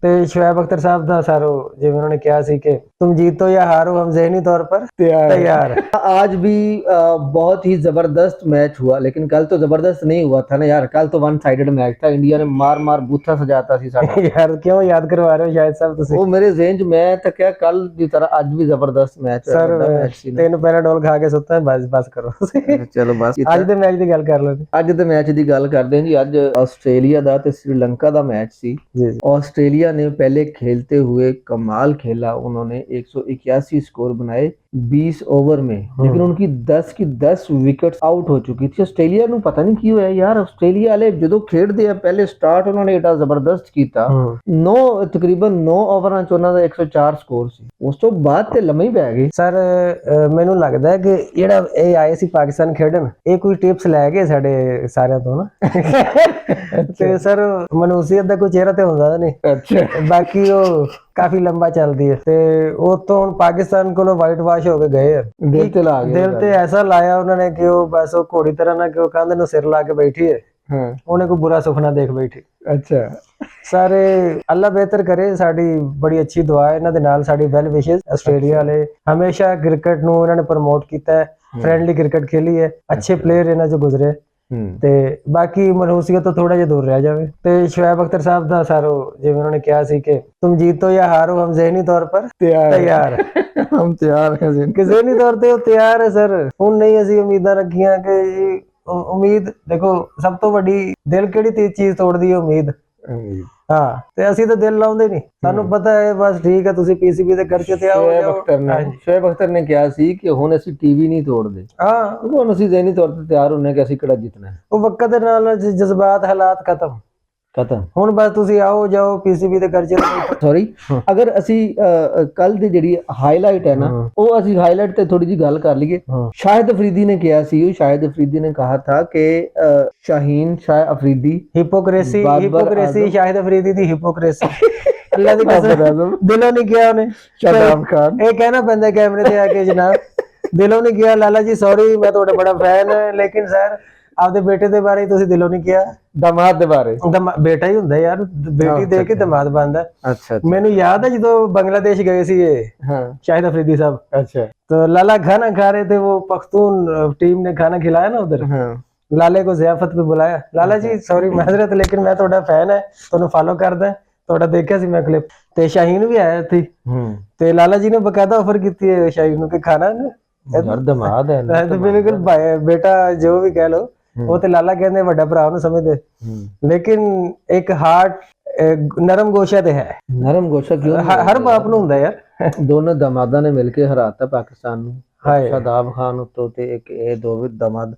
ਤੇ ਸ਼ੁएब अख्तर साहब ਦਾ ਸਾਰੋ ਜਿਵੇਂ ਉਹਨਾਂ ਨੇ ਕਿਹਾ ਸੀ ਕਿ तुम जीतो या हारो हम ज़हनी तौर पर तैयार। आज भी बहुत ही जबरदस्त मैच हुआ, लेकिन कल तो जबरदस्त नहीं हुआ था ना यार। कल तो वन साइडेड मैच था, इंडिया ने मार मार बूथा सजाता सी साडा। यार क्यों याद करवा रहे हो शायद साहब ਤੁਸੀਂ? ਉਹ ਮੇਰੇ ਜ਼ੇਨ ਚ ਮੈਂ ਤਾਂ ਕਿਹਾ ਕੱਲ ਦੀ ਤਰ੍ਹਾਂ ਅੱਜ ਵੀ ਜ਼ਬਰਦਸਤ ਮੈਚ ਹੋਇਆ, ਵੱਡਾ ਮੈਚ ਸੀ ਨਾ। ਤਿੰਨ ਪੈਰਾਡੋਲ ਖਾ ਕੇ ਸੁੱਤਾ ਬਸ ਕਰੋ ਚਲੋ ਬਸ ਅੱਜ ਦੇ ਮੈਚ ਦੀ ਗੱਲ ਕਰ ਲਓ। ਅੱਜ ਦੇ ਮੈਚ ਦੀ ਗੱਲ ਕਰਦੇ ਹਾਂ ਜੀ। ਅੱਜ ਆਸਟ੍ਰੇਲੀਆ ਦਾ ਤੇ श्रीलंका ਦਾ मैच ਸੀ जी। ऑस्ट्रेलिया ने पहले खेलते हुए कमाल खेला, उन्होंने 181 स्कोर बनाए 20 ओवर में, लेकिन उनकी 10 की 10 विकेट्स आउट हो चुकी थी। ਆਸਟ੍ਰੇਲੀਆ ਨੂੰ ਪਤਾ ਨਹੀਂ ਕੀ ਹੋਇਆ ਯਾਰ। ਆਸਟ੍ਰੇਲੀਆ ਵਾਲੇ ਜਦੋਂ ਖੇਡਦੇ ਆ ਪਹਿਲੇ ਸਟਾਰਟ ਉਹਨਾਂ ਨੇ ਏਡਾ ਜ਼ਬਰਦਸਤ ਕੀਤਾ। 9 ਤਕਰੀਬਨ 9 ਓਵਰਾਂ ਚ ਉਹਨਾਂ ਦਾ 104 ਸਕੋਰ ਸੀ। ਉਸ ਤੋਂ ਬਾਅਦ ਤੇ ਲੰਮੇ ਹੀ ਪੈ ਗਏ। ਸਰ ਮੈਨੂੰ ਲੱਗਦਾ ਹੈ ਕਿ ਜਿਹੜਾ ਇਹ ਆਏ ਸੀ ਪਾਕਿਸਤਾਨ ਖੇਡਣ, ਇਹ ਕੋਈ ਟਿਪਸ ਲੈ ਗਏ ਸਾਡੇ ਸਾਰਿਆਂ ਤੋਂ ਨਾ। ਤੇ ਸਰ ਮਨੂਸੀਅਤ ਦਾ ਕੋਈ ਚਿਹਰਾ ਤੇ ਹੁੰਦਾ ਨਹੀਂ। ਅੱਛਾ, ਬਾਕੀ ਉਹ ਕਾਫੀ ਲੰਬਾ ਚੱਲਦੀ ਹੈ ਤੇ ਉਹ ਤੋਂ ਹੁਣ ਪਾਕਿਸਤਾਨ ਕੋਲੋਂ ਵਾਈਟ ਵਾਸ਼ ਹੋ ਕੇ ਗਏ ਆ। ਦਿਲ ਤੇ ਲਾ ਗਏ, ਦਿਲ ਤੇ ਐਸਾ ਲਾਇਆ ਉਹਨਾਂ ਨੇ ਕਿ ਉਹ ਬਸ ਉਹ ਘੋੜੀ ਤਰ੍ਹਾਂ ਨਾ ਕਿ ਉਹ ਕੰਧ ਨੂੰ ਸਿਰ ਲਾ ਕੇ ਬੈਠੀ ਹੈ। ਹਾਂ, ਉਹਨੇ ਕੋਈ ਬੁਰਾ ਸੁਪਨਾ ਦੇਖ ਬੈਠੀ। ਅੱਛਾ, ਸਾਰੇ ਅੱਲਾ ਬਿਹਤਰ ਕਰੇ। ਸਾਡੀ ਬੜੀ ਅੱਛੀ ਦੁਆ ਹੈ ਇਹਨਾਂ ਦੇ ਨਾਲ, ਸਾਡੀ ਵੈਲ ਵਿਸ਼ੇਸ। ਆਸਟ੍ਰੇਲੀਆ ਵਾਲੇ ਹਮੇਸ਼ਾ ਕ੍ਰਿਕਟ ਨੂੰ ਇਹਨਾਂ ਨੇ ਪ੍ਰਮੋਟ ਕੀਤਾ ਹੈ, ਫ੍ਰੈਂਡਲੀ ਕ੍ਰਿਕਟ ਖੇਲੀ ਹੈ, ਅੱਛੇ ਪਲੇਅਰ ਇਹਨਾਂ ਚੋਂ ਗੁਜ਼ਰੇ ਤੇ ਬਾਕੀ ਮਨਹੂਸੀਅਤ ਤੋਂ ਥੋੜਾ ਜਿਹਾ ਦੂਰ ਰਹਿ ਜਾਵੇ। ਤੇ ਸ਼ੁएब अख्तर ਸਾਹਿਬ ਦਾ ਸਾਰੋ ਜਿਵੇਂ ਉਹਨਾਂ ਨੇ ਕਿਹਾ ਸੀ ਕਿ तुम जीतो या हारो हम ज़हनी तौर पर तैयार। ਹਮ ਤਿਆਰ ਹੈ ਜੀ। ਕਿ ज़हनी तौर ਤੇ ਉਹ ਤਿਆਰ ਹੈ ਸਰ। ਹੁਣ ਨਹੀਂ ਅਸੀਂ ਉਮੀਦਾਂ ਰੱਖੀਆਂ ਕਿ ਉਮੀਦ ਦੇਖੋ ਸਭ ਤੋਂ ਵੱਡੀ ਦਿਲ ਕਿਹੜੀ ਚੀਜ਼ ਤੋੜਦੀ ਹੈ? ਉਮੀਦ। ਹਾਂ, ਤੇ ਅਸੀਂ ਤਾਂ ਦਿਲ ਲਾਉਂਦੇ ਨਹੀਂ। ਸਾਨੂੰ ਪਤਾ ਹੈ ਬਸ ਠੀਕ ਹੈ ਤੁਸੀਂ ਪੀਸੀਬੀ ਦੇ ਖਰਚੇ ਤੇ ਆਓ। ਸ਼ੁएब अख्तर ਨੇ ਕਿਹਾ ਸੀ ਕਿ ਹੁਣ ਅਸੀਂ ਟੀਵੀ ਨਹੀਂ ਤੋੜਦੇ। ਹਾਂ, ਹੁਣ ਅਸੀਂ ਜ਼ਹਿਨੀ ਤੌਰ ਤੇ ਤਿਆਰ ਹੁੰਨੇ ਕਿ ਅਸੀਂ ਕਿਹੜਾ ਜਿੱਤਣਾ ਹੈ। ਉਹ ਵਕਤ ਦੇ ਨਾਲ ਜਜ਼ਬਾਤ ਹਾਲਾਤ ਖਤਮ। ਹੁਣ ਬਸ ਤੁਸੀਂ ਆਓ ਜਾਓ ਪੀਸੀਬੀ ਦੇ ਖਰਚੇ ਸੌਰੀ, ਅਗਰ ਅਸੀਂ ਕੱਲ ਦੀ ਜਿਹੜੀ ਹਾਈਲਾਈਟ ਹੈ ਨਾ, ਉਹ ਅਸੀਂ ਹਾਈਲਾਈਟ ਤੇ ਥੋੜੀ ਜੀ ਗੱਲ ਕਰ ਲਈਏ। शाहिद अफरीदी ने किया सी, शाहिद अफरीदी ने कहा था कि शाहीन शाह अफरीदी हिपोक्रेसी शाहिद अफरीदी दी हिपोक्रेसी अल्लाह दी कसम दिलों नहीं किया उन्हें। शादाब खान ये कहना पैंदा कैमरे ते आके जनाब दिलों नहीं किया। लाला जी सॉरी, मैं ਤੁਹਾਡਾ ਬੜਾ ਫੈਨ ਹੈ, ਲੇਕਿਨ ਸਰ ਆਪਦੇ ਬੇਟੇ ਦੇ ਬਾਰੇ ਤੁਸੀਂ ਦਿਲੋਂ ਨਹੀਂ ਕਿਹਾ। ਦਮਾਦ ਦੇ ਬਾਰੇ ਬੇਟਾ ਹੀ ਹੁੰਦਾ ਯਾਰ, ਬੇਟੀ ਦੇ ਕੇ ਦਮਾਦ ਬਣਦਾ। ਅੱਛਾ, ਮੈਨੂੰ ਯਾਦ ਹੈ ਜਦੋਂ ਬੰਗਲਾदेश गए सी ये शाहिद अफरीदी साहब। अच्छा, तो लाला खाना खा रहे थे, वो पख्तून टीम ने खाना खिलाया ना उधर। लाले को ज़ियाफत पे बुलाया। लाला जी सॉरी माजरत, लेकिन मैं ਤੁਹਾਡਾ ਫੈਨ ਹੈ, ਤੁਹਾਨੂੰ ਫਾਲੋ ਕਰਦਾ, ਤੁਹਾਡਾ ਦੇਖਿਆ ਸੀ ਮੈਂ ਕਲਿੱਪ। ਤੇ ਸ਼ਾਹੀਨ ਵੀ ਆਇਆ ਸੀ ਤੇ ਲਾਲਾ ਜੀ ਨੇ ਬਕਾਇਦਾ ਆਫਰ ਕੀਤੀ ਹੈ ਸ਼ਾਹੀਨ ਨੂੰ ਕਿ ਖਾਣਾ ਦਮਾਦ ਹੈ। ਬਿਲਕੁਲ ਬੇਟਾ ਜੋ ਵੀ ਕਹਿ ਲੋ, ਉਹ ਤੇ ਲਾਲਾ ਕਹਿੰਦੇ ਵੱਡਾ ਭਰਾ ਨੂੰ ਸਮਝਦੇ, ਲੇਕਿਨ ਇੱਕ ਹਾਰਟ ਨਰਮ ਗੋਸ਼ਾ ਤੇ ਹੈ। ਨਰਮ ਗੋਸ਼ਾ ਕਿਉਂ? ਹਰ ਬਾਪ ਨੂੰ ਹੁੰਦਾ ਯਾਰ। ਦੋਨੋਂ ਦਮਾਦਾਂ ਨੇ ਮਿਲ ਕੇ ਹਰਾਤਾ ਪਾਕਿਸਤਾਨ ਨੂੰ। ਸ਼ਾਦਾਬ ਖਾਨ ਉੱਤੋਂ ਤੇ ਇੱਕ ਇਹ ਦੋ ਦਮਾਦ